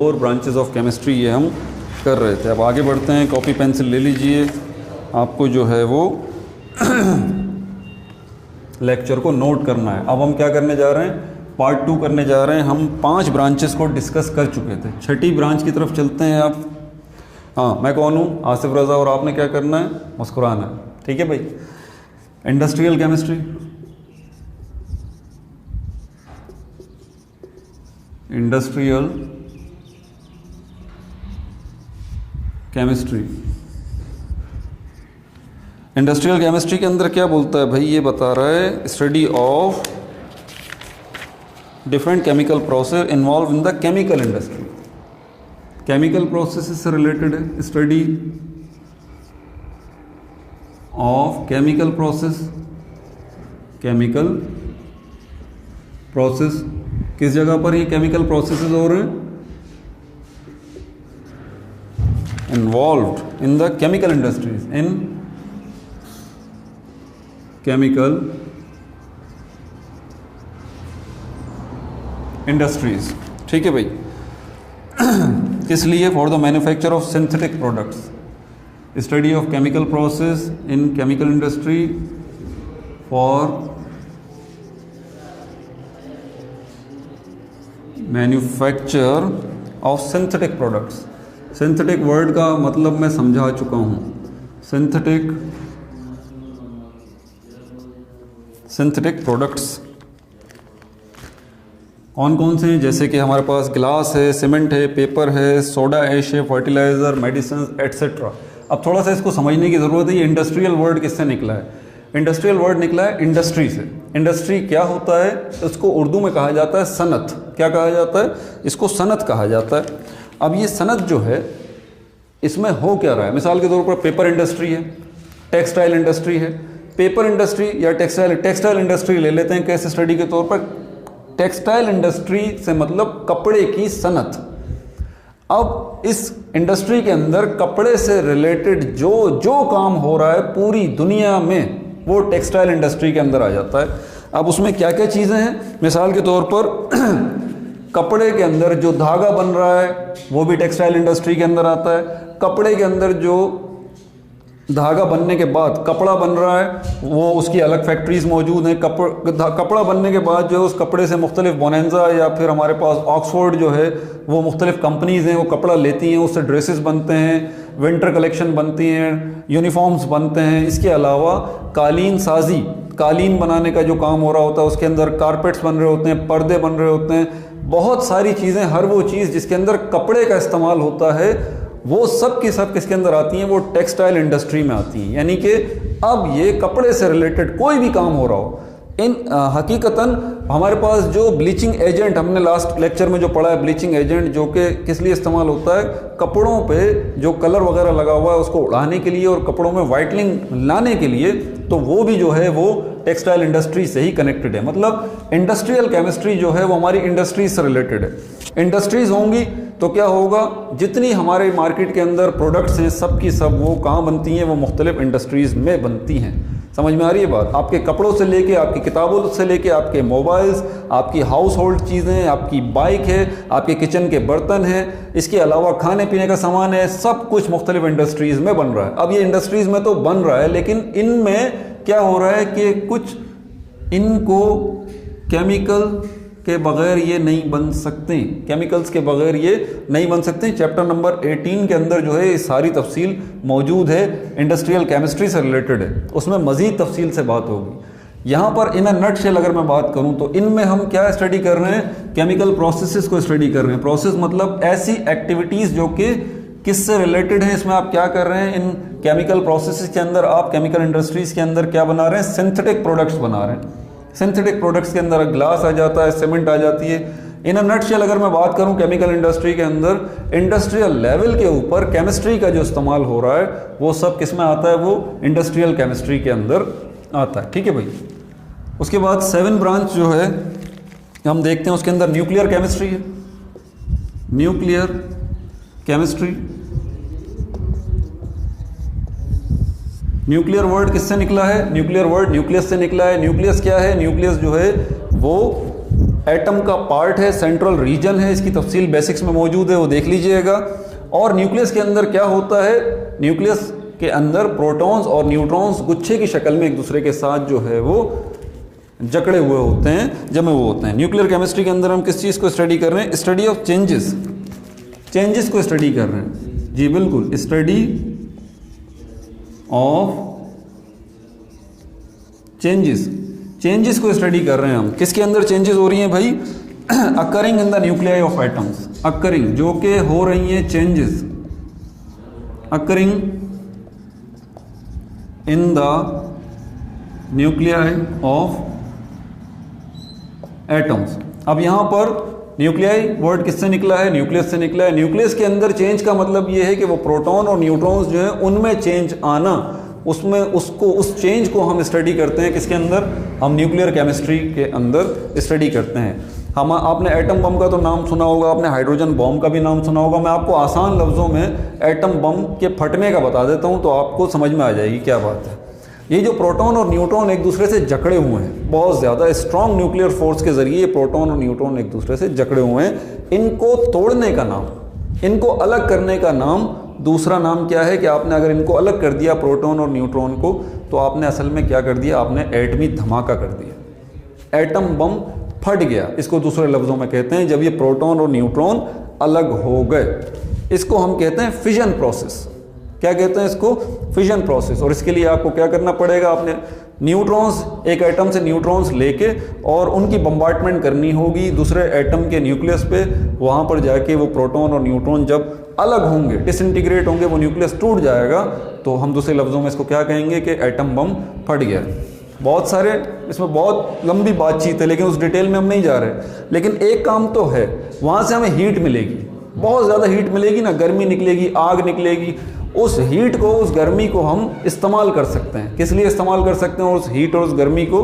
और branches of chemistry ये हम कर रहे थे। अब आगे बढ़ते हैं, कॉपी पेंसिल ले लीजिए, आपको जो है वो लेक्चर को नोट करना है। अब हम क्या करने जा रहे हैं, पार्ट 2 करने जा रहे हैं। हम 5 ब्रांचेस को डिस्कस कर चुके थे, छठी ब्रांच की तरफ चलते हैं। आप हाँ, मैं कौन हूँ? आसिफ रज़ा। और आपने क्या करना है? मुस्कुराना है। ठीक है भाई। Industrial chemistry, industrial chemistry. Industrial chemistry के अंदर क्या बोलता है भाई? ये बता रहा है study of different chemical process involve in the chemical industry. Chemical process से रिलेटेड है study of chemical process. Chemical process किस जगह पर ये केमिकल प्रोसेसेस हो रहे हैं? Involved in the chemical industries, in chemical industries. ठीक है भाई। किस लिए? For the manufacture of synthetic products. Study of chemical process in chemical industry for manufacture of synthetic products. Synthetic word का मतलब मैं समझा चुका हूँ। सिंथेटिक प्रोडक्ट्स कौन कौन से हैं? जैसे कि हमारे पास ग्लास है, सीमेंट है, पेपर है, सोडा ऐश है, फर्टिलाइज़र, मेडिसिन एट्सेट्रा। अब थोड़ा सा इसको समझने की ज़रूरत है। ये इंडस्ट्रियल वर्ड किससे निकला है? इंडस्ट्रियल वर्ड निकला है इंडस्ट्री से। इंडस्ट्री क्या होता है? इसको उर्दू में कहा जाता है सनत। क्या कहा जाता है? इसको सनत कहा जाता है। अब ये सनत जो है, इसमें हो क्या रहा है? मिसाल के तौर पर पेपर इंडस्ट्री है, टेक्सटाइल इंडस्ट्री है। पेपर इंडस्ट्री या टेक्सटाइल इंडस्ट्री ले लेते हैं केस स्टडी के तौर पर। टेक्सटाइल इंडस्ट्री से मतलब कपड़े की सनत। अब इस इंडस्ट्री के अंदर कपड़े से रिलेटेड जो जो काम हो रहा है पूरी दुनिया में, वो टेक्सटाइल इंडस्ट्री के अंदर आ जाता है। अब उसमें क्या क्या चीज़ें हैं? मिसाल के तौर पर कपड़े के अंदर जो धागा बन रहा है वो भी टेक्सटाइल इंडस्ट्री के अंदर आता है। कपड़े के अंदर जो धागा बनने के बाद कपड़ा बन रहा है वो उसकी अलग फैक्ट्रीज मौजूद हैं। कपड़ा बनने के बाद जो है उस कपड़े से मुख्तलिफ बोनेंजा या फिर हमारे पास ऑक्सफोर्ड जो है वो मुख्तलिफ कंपनीज़ हैं, वो कपड़ा लेती हैं, उससे ड्रेसेस बनते हैं, विंटर कलेक्शन बनती हैं, यूनिफॉर्म्स बनते हैं। इसके अलावा कालीन साजी, कालीन बनाने का जो काम हो रहा होता है, उसके अंदर कारपेट्स बन रहे होते हैं, पर्दे बन रहे होते हैं, बहुत सारी चीज़ें। हर वो चीज़ जिसके अंदर कपड़े का इस्तेमाल होता है वो सब की सब किसके अंदर आती हैं? वो टेक्सटाइल इंडस्ट्री में आती हैं। यानी कि अब ये कपड़े से रिलेटेड कोई भी काम हो रहा हो, हकीकतन हमारे पास जो ब्लीचिंग एजेंट, हमने लास्ट लेक्चर में जो पढ़ा है, ब्लीचिंग एजेंट जो कि किस लिए इस्तेमाल होता है? कपड़ों पे जो कलर वगैरह लगा हुआ है उसको उड़ाने के लिए और कपड़ों में वाइटनिंग लाने के लिए, तो वो भी जो है वो टेक्सटाइल इंडस्ट्री से ही कनेक्टेड है। मतलब इंडस्ट्रियल केमिस्ट्री जो है वो हमारी इंडस्ट्रीज से रिलेटेड है। इंडस्ट्रीज होंगी तो क्या होगा? जितनी हमारे मार्केट के अंदर प्रोडक्ट्स हैं सब की सब वो कहाँ बनती हैं? वो मुख्तलिफ इंडस्ट्रीज़ में बनती हैं। समझ में आ रही है बात? आपके कपड़ों से लेके, आपकी किताबों से लेके, आपके मोबाइल्स, आपकी हाउस होल्ड चीज़ें, आपकी बाइक है, आपके किचन के बर्तन हैं, इसके अलावा खाने पीने का सामान है, सब कुछ मुख्तलिफ इंडस्ट्रीज़ में बन रहा है। अब ये इंडस्ट्रीज़ में तो बन रहा है, लेकिन इनमें क्या हो रहा है कि कुछ इनको केमिकल के बगैर ये नहीं बन सकते, केमिकल्स के बगैर ये नहीं बन सकते। चैप्टर नंबर 18 के अंदर जो है ये सारी तफसील मौजूद है, इंडस्ट्रियल केमिस्ट्री से रिलेटेड है, उसमें मज़ीद तफसील से बात होगी। यहाँ पर इन अ नटशेल अगर मैं बात करूँ तो इनमें हम क्या स्टडी कर रहे हैं? केमिकल प्रोसेसेस को स्टडी कर रहे हैं। प्रोसेस मतलब ऐसी एक्टिविटीज़ जो कि किससे रिलेटेड है। इसमें आप क्या कर रहे हैं? इन केमिकल प्रोसेसेस के अंदर आप केमिकल इंडस्ट्रीज़ के अंदर क्या बना रहे हैं? सिंथेटिक प्रोडक्ट्स बना रहे हैं। सिंथेटिक प्रोडक्ट्स के अंदर ग्लास आ जाता है, सीमेंट आ जाती है। इन अ नटशेल अगर मैं बात करूं केमिकल इंडस्ट्री के अंदर, इंडस्ट्रियल लेवल के ऊपर केमिस्ट्री का जो इस्तेमाल हो रहा है वो सब किस में आता है? वो इंडस्ट्रियल केमिस्ट्री के अंदर आता है। ठीक है भाई। उसके बाद 7 ब्रांच जो है हम देखते हैं, उसके अंदर न्यूक्लियर केमिस्ट्री है। न्यूक्लियर केमिस्ट्री, न्यूक्लियर वर्ड किससे निकला है? न्यूक्लियर वर्ड न्यूक्लियस से निकला है। न्यूक्लियस क्या है? न्यूक्लियस जो है वो एटम का पार्ट है, सेंट्रल रीजन है, इसकी तफसील बेसिक्स में मौजूद है, वो देख लीजिएगा। और न्यूक्लियस के अंदर क्या होता है, न्यूक्लियस के अंदर प्रोटॉन्स और न्यूट्रॉन्स गुच्छे की शक्ल में एक दूसरे के साथ जो है वो जकड़े हुए होते हैं, जमे हुए होते हैं। न्यूक्लियर केमिस्ट्री के अंदर हम किस चीज़ को स्टडी कर रहे हैं, स्टडी ऑफ चेंजेस, चेंजेस को स्टडी कर रहे हैं जी, बिल्कुल, स्टडी ऑफ चेंजेस, चेंजेस को स्टडी कर रहे हैं हम। किसके अंदर चेंजेस हो रही हैं भाई, occurring in the nuclei of atoms, occurring जो कि हो रही हैं changes, occurring in the nuclei of atoms. अब यहाँ पर न्यूक्लियाई वर्ड किससे निकला है, न्यूक्लियस से निकला है। न्यूक्लियस के अंदर चेंज का मतलब ये है कि वो प्रोटॉन और न्यूट्रॉन्स जो है उनमें चेंज आना, उसमें उसको उस चेंज को हम स्टडी करते हैं। किसके अंदर, हम न्यूक्लियर केमिस्ट्री के अंदर स्टडी करते हैं। हम आपने एटम बम का तो नाम सुना होगा, आपने हाइड्रोजन बम का भी नाम सुना होगा। मैं आपको आसान लफ्ज़ों में एटम बम के फटने का बता देता हूँ तो आपको समझ में आ जाएगी क्या बात है। ये जो प्रोटॉन और न्यूट्रॉन एक दूसरे से जकड़े हुए हैं, बहुत ज़्यादा स्ट्रॉन्ग न्यूक्लियर फोर्स के ज़रिए ये प्रोटॉन और न्यूट्रॉन एक दूसरे से जकड़े हुए हैं। इनको तोड़ने का नाम, इनको अलग करने का नाम, दूसरा नाम क्या है कि आपने अगर इनको अलग कर दिया प्रोटॉन और न्यूट्रॉन को, तो आपने असल में क्या कर दिया, आपने एटमी धमाका कर दिया, एटम बम फट गया। इसको दूसरे लफ्ज़ों में कहते हैं जब ये प्रोटॉन और न्यूट्रॉन अलग हो गए, इसको हम कहते हैं फिजन प्रोसेस। क्या कहते हैं इसको, फिजन प्रोसेस। और इसके लिए आपको क्या करना पड़ेगा, आपने न्यूट्रॉन्स, एक एटम से न्यूट्रॉन्स लेके और उनकी बम्बार्टमेंट करनी होगी दूसरे एटम के न्यूक्लियस पे। वहाँ पर जाके वो प्रोटॉन और न्यूट्रॉन जब अलग होंगे, डिसइंटीग्रेट होंगे, वो न्यूक्लियस टूट जाएगा, तो हम दूसरे लफ्ज़ों में इसको क्या कहेंगे कि एटम बम फट गया। बहुत सारे इसमें बहुत लंबी बातचीत है, लेकिन उस डिटेल में हम नहीं जा रहे। लेकिन एक काम तो है, वहाँ से हमें हीट मिलेगी, बहुत ज़्यादा हीट मिलेगी ना, गर्मी निकलेगी, आग निकलेगी। उस हीट को, उस गर्मी को हम इस्तेमाल कर सकते हैं। किस लिए इस्तेमाल कर सकते हैं, और उस हीट और उस गर्मी को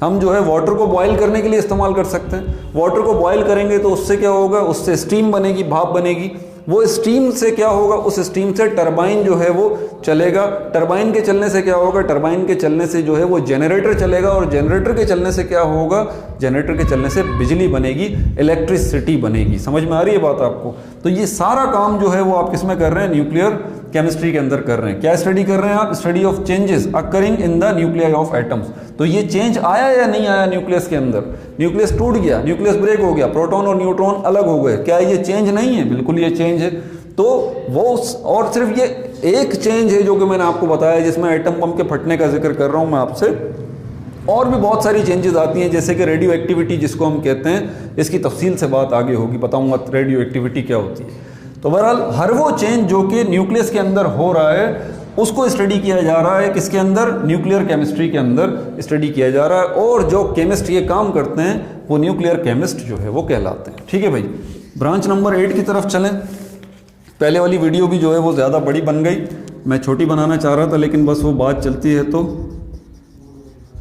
हम जो है वाटर को बॉयल करने के लिए इस्तेमाल कर सकते हैं। वाटर को बॉयल करेंगे तो उससे क्या होगा, उससे स्टीम बनेगी, भाप बनेगी। वो स्टीम से क्या होगा, उस स्टीम से टरबाइन जो है वो चलेगा। टरबाइन के चलने से क्या होगा, टरबाइन के चलने से जो है वो जनरेटर चलेगा, और जनरेटर के चलने से क्या होगा, जनरेटर के चलने से बिजली बनेगी, इलेक्ट्रिसिटी बनेगी। समझ में आ रही है बात आपको। तो ये सारा काम जो है वो आप किस में कर रहे हैं, न्यूक्लियर केमिस्ट्री के अंदर कर रहे हैं। क्या स्टडी कर रहे हैं आप, study of changes occurring in the nuclei of atoms. तो ये चेंज आया या नहीं आया न्यूक्लियस के अंदर, न्यूक्लियस टूट गया, न्यूक्लियस ब्रेक हो गया, प्रोटॉन और न्यूट्रॉन अलग हो गए, क्या ये चेंज नहीं है, बिल्कुल ये चेंज है। तो वो और सिर्फ ये एक चेंज है जो कि मैंने आपको बताया, जिसमें एटम बम के फटने का जिक्र कर रहा हूँ मैं आपसे। और भी बहुत सारी चेंजेस आती हैं, जैसे कि रेडियो एक्टिविटी जिसको हम कहते हैं, इसकी तफसील से बात आगे होगी, बताऊंगा रेडियो एक्टिविटी क्या होती है। तो बहरहाल हर वो चेंज जो कि न्यूक्लियस के अंदर हो रहा है उसको स्टडी किया जा रहा है। किसके अंदर, न्यूक्लियर केमिस्ट्री के अंदर स्टडी किया जा रहा है। और जो केमिस्ट ये काम करते हैं वो न्यूक्लियर केमिस्ट जो है वो कहलाते हैं। ठीक है भाई, ब्रांच नंबर 8 की तरफ चलें। पहले वाली वीडियो भी जो है वो ज़्यादा बड़ी बन गई, मैं छोटी बनाना चाह रहा था, लेकिन बस वो बात चलती है तो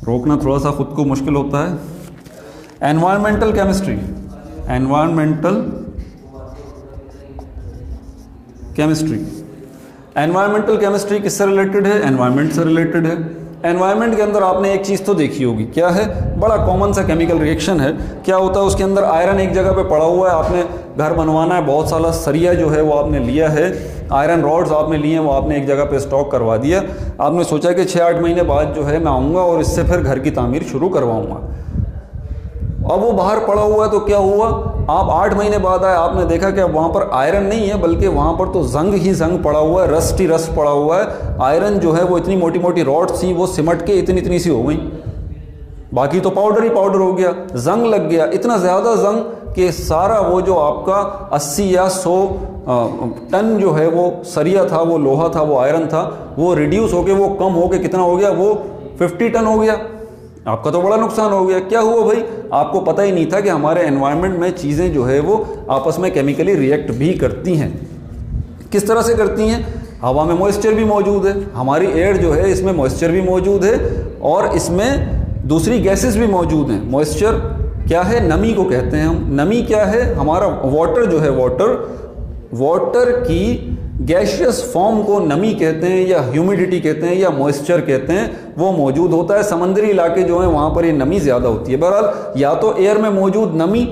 रोकना थोड़ा सा ख़ुद को मुश्किल होता है। Environmental chemistry, environmental chemistry, environmental chemistry किससे रिलेटेड है, एनवायरनमेंट से रिलेटेड है। एनवायरनमेंट के अंदर आपने एक चीज़ तो देखी होगी, क्या है, बड़ा कॉमन सा केमिकल रिएक्शन है। क्या होता है, उसके अंदर आयरन एक जगह पे पड़ा हुआ है, आपने घर बनवाना है, बहुत सारा सरिया जो है वो आपने लिया है, आयरन रॉड्स आपने लिए हैं, वो आपने एक जगह पे स्टॉक करवा दिया। आपने सोचा कि 6-8 महीने बाद जो है मैं आऊँगा और इससे फिर घर की तामीर शुरू करवाऊँगा। अब वो बाहर पड़ा हुआ है तो क्या हुआ, आप 8 महीने बाद आए, आपने देखा कि अब वहाँ पर आयरन नहीं है, बल्कि वहाँ पर तो जंग ही जंग पड़ा हुआ है, रस्ट ही रस्ट पड़ा हुआ है। आयरन जो है वो इतनी मोटी मोटी रॉड्स थी, वो सिमट के इतनी इतनी सी हो गई, बाकी तो पाउडर ही पाउडर हो गया, जंग लग गया, इतना ज़्यादा जंग कि सारा वो जो आपका 80 या 100 टन जो है वो सरिया था, वो लोहा था, वो आयरन था, वो रिड्यूस होके वो कम होके कितना हो गया, वो 50 टन हो गया। आपका तो बड़ा नुकसान हो गया। क्या हुआ भाई, आपको पता ही नहीं था कि हमारे एनवायरनमेंट में चीज़ें जो है वो आपस में केमिकली रिएक्ट भी करती हैं। किस तरह से करती हैं, हवा में मॉइस्चर भी मौजूद है, हमारी एयर जो है इसमें मॉइस्चर भी मौजूद है, और इसमें दूसरी गैसेस भी मौजूद हैं। मॉइस्चर क्या है, नमी को कहते हैं हम। नमी क्या है, हमारा वाटर जो है, वाटर वाटर की गैशियस फॉर्म को नमी कहते हैं या ह्यूमिडिटी कहते हैं या मॉइस्चर कहते हैं, वो मौजूद होता है। समुद्री इलाके जो हैं वहाँ पर ये नमी ज़्यादा होती है। बहरहाल या तो एयर में मौजूद नमी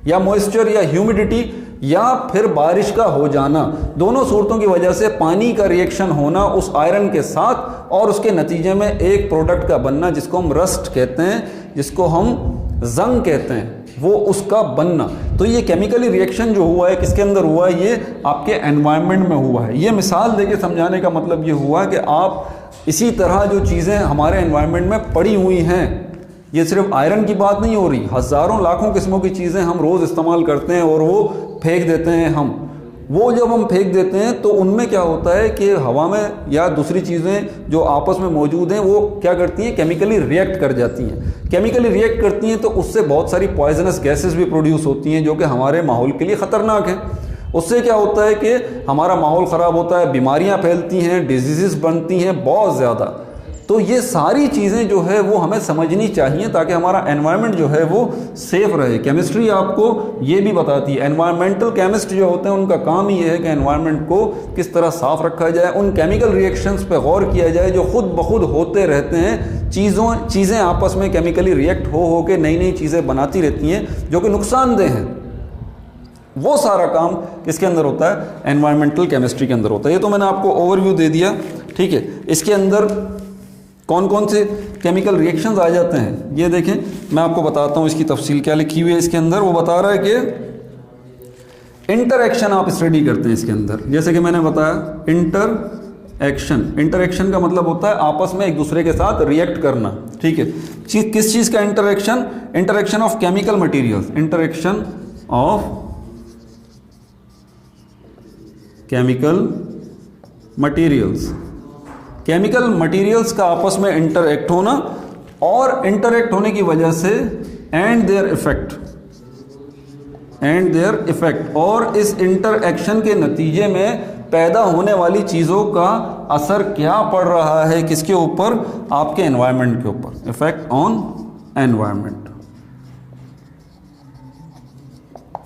या मॉइस्चर या ह्यूमिडिटी या फिर बारिश का हो जाना, दोनों सूरतों की वजह से पानी का रिएक्शन होना उस आयरन के साथ और उसके नतीजे में एक प्रोडक्ट का बनना जिसको हम रस्ट कहते हैं, जिसको हम जंग कहते हैं, वो उसका बनना। तो ये केमिकली रिएक्शन जो हुआ है किसके अंदर हुआ है? ये आपके एनवायरनमेंट में हुआ है। ये मिसाल देके समझाने का मतलब ये हुआ कि आप इसी तरह जो चीज़ें हमारे एनवायरनमेंट में पड़ी हुई हैं, ये सिर्फ आयरन की बात नहीं हो रही, हज़ारों लाखों किस्मों की चीज़ें हम रोज़ इस्तेमाल करते हैं और वो फेंक देते हैं हम। वो जब हम फेंक देते हैं तो उनमें क्या होता है कि हवा में या दूसरी चीज़ें जो आपस में मौजूद हैं वो क्या करती हैं? केमिकली रिएक्ट कर जाती हैं। केमिकली रिएक्ट करती हैं तो उससे बहुत सारी पॉइजनस गैसेस भी प्रोड्यूस होती हैं जो कि हमारे माहौल के लिए ख़तरनाक हैं। उससे क्या होता है कि हमारा माहौल ख़राब होता है, बीमारियां फैलती हैं, डिजीज़ बनती हैं बहुत ज़्यादा। तो ये सारी चीज़ें जो है वो हमें समझनी चाहिए ताकि हमारा एनवायरनमेंट जो है वो सेफ रहे। केमिस्ट्री आपको ये भी बताती है, एनवायरमेंटल केमिस्ट जो होते हैं उनका काम ही ये है कि एनवायरनमेंट को किस तरह साफ़ रखा जाए, उन केमिकल रिएक्शंस पे गौर किया जाए जो खुद ब खुद होते रहते हैं। चीज़ें आपस में केमिकली रिएक्ट हो के नई नई चीज़ें बनाती रहती हैं जो कि नुकसानदेह हैं। वो सारा काम किसके अंदर होता है? एनवायरमेंटल केमिस्ट्री के अंदर होता है। ये तो मैंने आपको ओवरव्यू दे दिया, ठीक है। इसके अंदर कौन कौन से केमिकल रिएक्शंस आ जाते हैं ये देखें, मैं आपको बताता हूँ इसकी तफसील क्या लिखी हुई है इसके अंदर। वो बता रहा है कि इंटरएक्शन आप स्टडी करते हैं इसके अंदर, जैसे कि मैंने बताया इंटरएक्शन का मतलब होता है आपस में एक दूसरे के साथ रिएक्ट करना, ठीक है। किस चीज़ का interaction? Interaction of chemical materials, interaction of chemical materials, chemical materials का आपस में इंटरएक्ट होना और इंटरएक्ट होने की वजह से एंड देयर इफेक्ट, और इस इंटरएक्शन के नतीजे में पैदा होने वाली चीज़ों का असर क्या पड़ रहा है किसके ऊपर? आपके एनवायरनमेंट के ऊपर, इफेक्ट ऑन एनवायरनमेंट।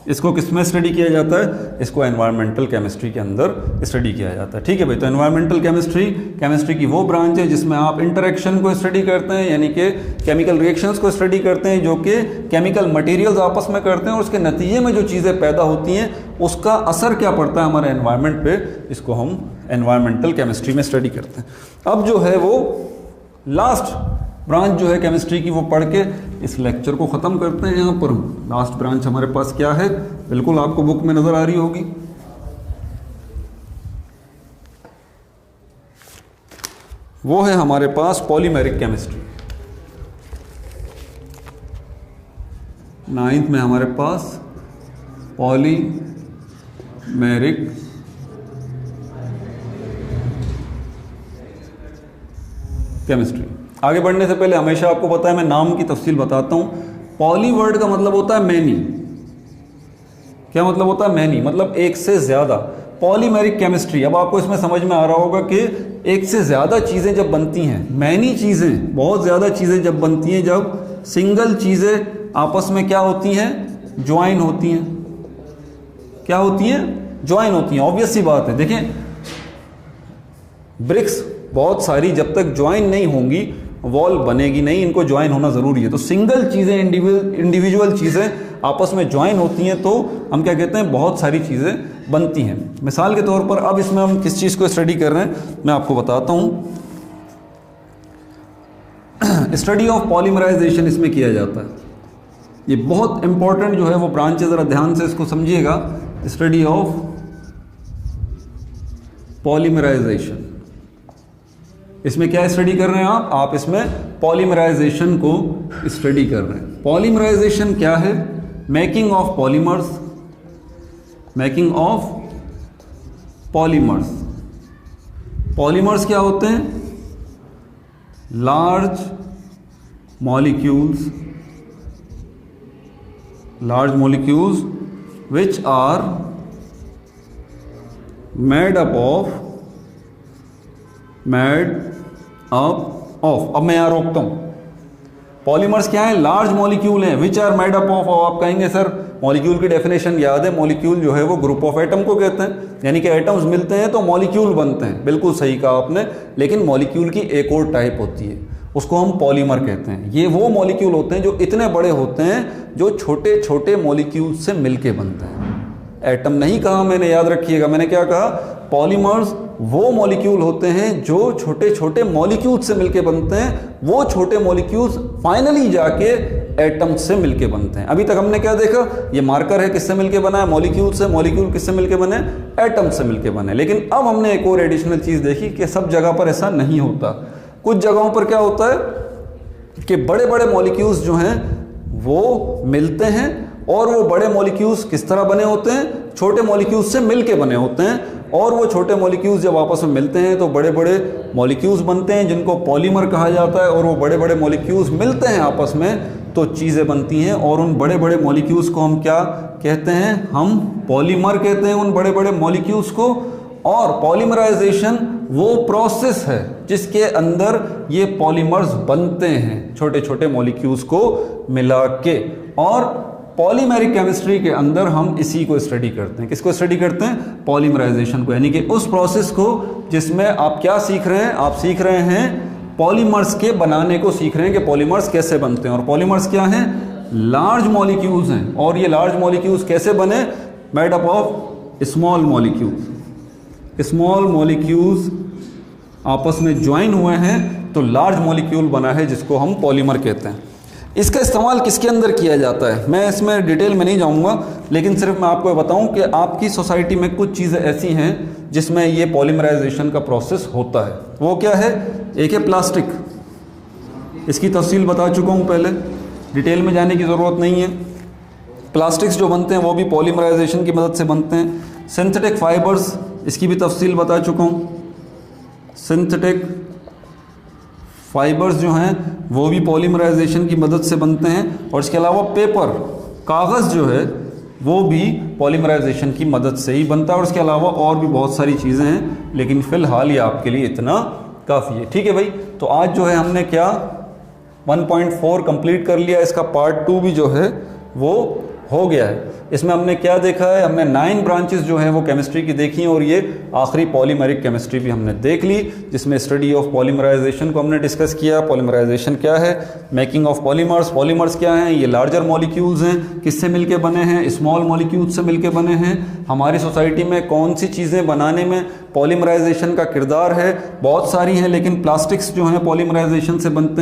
इसको किस में स्टडी किया जाता है? इसको एनवायरमेंटल केमिस्ट्री के अंदर स्टडी किया जाता है, ठीक है भाई। तो एनवायरमेंटल केमिस्ट्री की वो ब्रांच है जिसमें आप इंटरेक्शन को स्टडी करते हैं, यानी कि केमिकल रिएक्शंस को स्टडी करते हैं जो कि केमिकल मटेरियल्स आपस में करते हैं और उसके नतीजे में जो चीज़ें पैदा होती हैं उसका असर क्या पड़ता है हमारे एनवायरनमेंट पे, इसको हम एनवायरमेंटल केमिस्ट्री में स्टडी करते हैं। अब जो है वो लास्ट ब्रांच जो है केमिस्ट्री की वो पढ़ के इस लेक्चर को ख़त्म करते हैं। यहाँ पर लास्ट ब्रांच हमारे पास क्या है, बिल्कुल आपको बुक में नज़र आ रही होगी। वो है हमारे पास पॉलीमेरिक केमिस्ट्री। 9th में हमारे पास पॉलीमेरिक केमिस्ट्री। आगे बढ़ने से पहले हमेशा आपको पता है मैं नाम की तफसील बताता हूँ। पॉली वर्ड का मतलब होता है मैनी। क्या मतलब होता है? मैनी, मतलब एक से ज़्यादा। पॉलीमेरिक केमिस्ट्री, अब आपको इसमें समझ में आ रहा होगा कि एक से ज़्यादा चीज़ें जब बनती हैं, मैनी चीज़ें, बहुत ज़्यादा चीज़ें जब बनती हैं, जब सिंगल चीज़ें आपस में क्या होती हैं? ज्वाइन होती हैं। क्या होती हैं? ज्वाइन होती हैं। ऑब्वियस सी बात है। देखें ब्रिक्स बहुत सारी जब तक ज्वाइन नहीं होंगी वॉल बनेगी नहीं, इनको ज्वाइन होना ज़रूरी है। तो सिंगल चीज़ें, इंडिविजुअल चीज़ें आपस में ज्वाइन होती हैं तो हम क्या कहते हैं? बहुत सारी चीज़ें बनती हैं। मिसाल के तौर पर अब इसमें हम किस चीज़ को स्टडी कर रहे हैं मैं आपको बताता हूँ। स्टडी ऑफ पॉलीमराइजेशन इसमें किया जाता है। ये बहुत इंपॉर्टेंट जो है वो ब्रांच है, ज़रा ध्यान से इसको समझिएगा। स्टडी ऑफ पॉलीमराइजेशन, इसमें क्या स्टडी कर रहे हैं आप इसमें पॉलीमराइजेशन को स्टडी कर रहे हैं। पॉलीमराइजेशन क्या है? Making of polymers, making of polymers. Polymers क्या होते हैं? Large molecules which are made up of अब मैं यहाँ रोकता हूँ। पॉलीमर्स क्या है? लार्ज मॉलिक्यूल हैं which are made up of. आप कहेंगे सर मॉलिक्यूल की डेफिनेशन याद है, मॉलिक्यूल जो है वो ग्रुप ऑफ एटम को कहते हैं, यानी कि एटम्स मिलते हैं तो मॉलिक्यूल बनते हैं। बिल्कुल सही कहा आपने, लेकिन मॉलिक्यूल की एक और टाइप होती है, उसको हम पॉलीमर कहते हैं। ये वो मॉलिक्यूल होते हैं जो इतने बड़े होते हैं जो छोटे छोटे मॉलिक्यूल से मिलके बनते हैं। एटम नहीं कहा मैंने, याद रखिएगा, मैंने क्या कहा? पॉलीमर्स वो मॉलिक्यूल होते हैं जो छोटे छोटे मॉलिक्यूल से मिलके बनते हैं। वो छोटे मॉलिक्यूल्स फाइनली जाके एटम से मिलके बनते हैं। अभी तक हमने क्या देखा? ये मार्कर है, किससे मिलके बना है? मॉलिक्यूल से। मॉलिक्यूल किससे मिलके बने? एटम से मिलके बने। लेकिन अब हमने एक और एडिशनल चीज देखी कि सब जगह पर ऐसा नहीं होता। कुछ जगहों पर क्या होता है कि बड़े बड़े मॉलिक्यूल्स जो हैं वो मिलते हैं, और वो बड़े मॉलिक्यूल्स किस तरह बने होते हैं? छोटे मॉलिक्यूल्स से मिलके बने होते हैं। और वो छोटे मॉलिक्यूल्स जब आपस में मिलते हैं तो बड़े बड़े मॉलिक्यूल्स बनते हैं जिनको पॉलीमर कहा जाता है। और वो बड़े बड़े मॉलिक्यूल्स मिलते हैं आपस में तो चीज़ें बनती हैं। और उन बड़े बड़े मॉलिक्यूल्स को हम क्या कहते हैं? हम पॉलीमर कहते हैं उन बड़े बड़े मॉलिक्यूल्स को। और पॉलीमराइजेशन वो प्रोसेस है जिसके अंदर ये पॉलीमर्स बनते हैं, छोटे छोटे मॉलिक्यूल्स को मिला के। और पॉलीमेरिक केमिस्ट्री के अंदर हम इसी को स्टडी करते हैं। किसको स्टडी करते हैं? पॉलीमराइजेशन को, यानी कि उस प्रोसेस को जिसमें आप क्या सीख रहे हैं? आप सीख रहे हैं पॉलीमर्स के बनाने को सीख रहे हैं कि पॉलीमर्स कैसे बनते हैं। और पॉलीमर्स क्या हैं? लार्ज मॉलिक्यूल्स हैं। और ये लार्ज मॉलिक्यूल्स कैसे बने? Made up of small molecules. Small molecules आपस में ज्वाइन हुए हैं तो लार्ज मॉलिक्यूल बना है जिसको हम पॉलीमर कहते हैं। इसका इस्तेमाल किसके अंदर किया जाता है? मैं इसमें डिटेल में नहीं जाऊंगा, लेकिन सिर्फ मैं आपको बताऊं कि आपकी सोसाइटी में कुछ चीज़ें ऐसी हैं जिसमें ये पॉलीमराइजेशन का प्रोसेस होता है। वो क्या है? एक है प्लास्टिक, इसकी तफसील बता चुका हूं पहले, डिटेल में जाने की ज़रूरत नहीं है। प्लास्टिक्स जो बनते हैं वो भी पॉलीमराइजेशन की मदद से बनते हैं। सिंथेटिक फाइबर्स, इसकी भी तफसील बता चुका हूँ। सिंथेटिक फाइबर्स जो हैं वो भी पॉलीमराइजेशन की मदद से बनते हैं। और इसके अलावा पेपर, कागज़ जो है वो भी पॉलीमराइजेशन की मदद से ही बनता है। और इसके अलावा और भी बहुत सारी चीज़ें हैं, लेकिन फ़िलहाल ये आपके लिए इतना काफ़ी है। ठीक है भाई, तो आज जो है हमने क्या 1.4 कंप्लीट कर लिया। इसका पार्ट 2 भी जो है वो हो गया है। इसमें हमने क्या देखा है? हमने 9 ब्रांचेस जो हैं वो केमिस्ट्री की देखी हैं। और ये आखिरी पॉलीमेरिक केमिस्ट्री भी हमने देख ली, जिसमें स्टडी ऑफ पॉलीमराइजेशन को हमने डिस्कस किया। पॉलीमराइजेशन क्या है? Making of polymers. पॉलीमर्स क्या हैं? ये लार्जर मॉलिक्यूल्स हैं। किससे मिलके बने हैं? स्मॉल मॉलिक्यूल्स से मिलके बने हैं। हमारी सोसाइटी में कौन सी चीज़ें बनाने में पॉलीमराइजेशन का किरदार है? बहुत सारी हैं, लेकिन प्लास्टिक्स जो हैं पॉलीमराइजेशन से बनते हैं।